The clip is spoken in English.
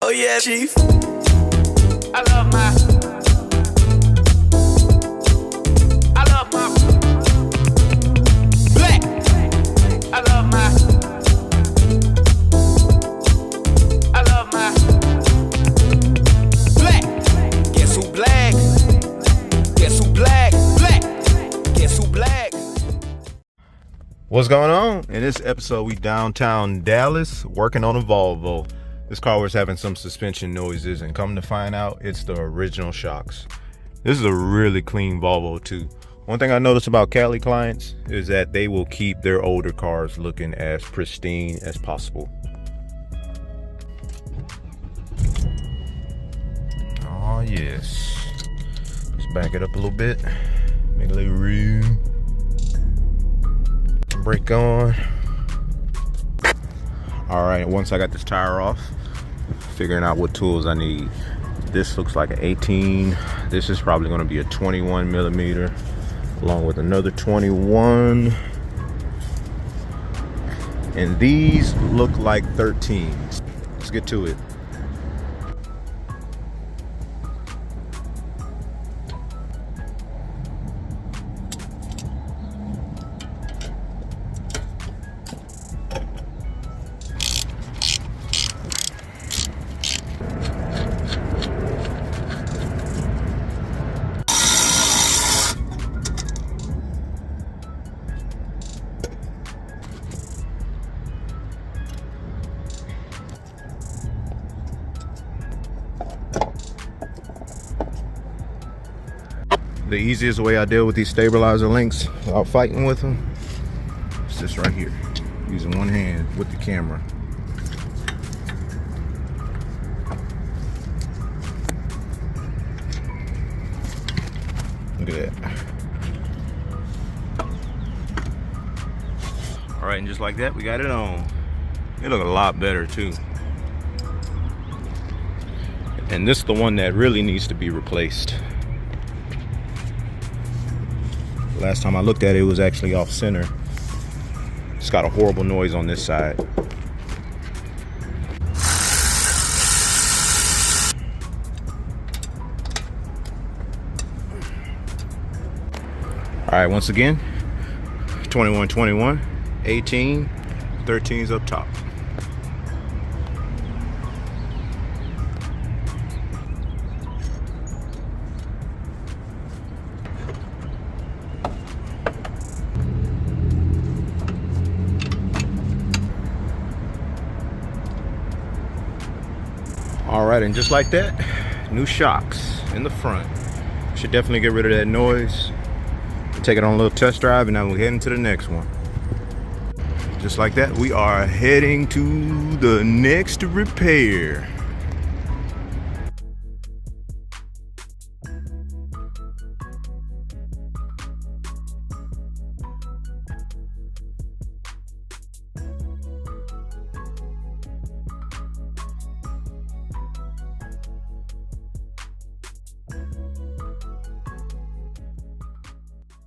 Oh yeah, Chief. I love my black. I love my black. Guess who black? Guess who black? Black. Guess who black? What's going on? In this episode, we downtown Dallas working on a Volvo. This car was having some suspension noises, and come to find out, it's the original shocks. This is a really clean Volvo too. One thing I noticed about Cali clients is that they will keep their older cars looking as pristine as possible. Oh yes. Let's back it up a little bit. Make a little room. Brake on. Alright, once I got this tire off, figuring out what tools I need. This looks like an 18. This is probably going to be a 21 millimeter, along with another 21. And these look like 13s. Let's get to it. The easiest way I deal with these stabilizer links without fighting with them is this right here, using one hand with the camera. Look at that. All right, and just like that, we got it on. It look a lot better too. And this is the one that really needs to be replaced. Last time I looked at it, it was actually off center. It's got a horrible noise on this side. All right, once again, 21, 21, 18, 13's up top. All right, and just like that, new shocks in the front. Should definitely get rid of that noise. Take it on a little test drive, and now we're heading to the next one. Just like that, we are heading to the next repair.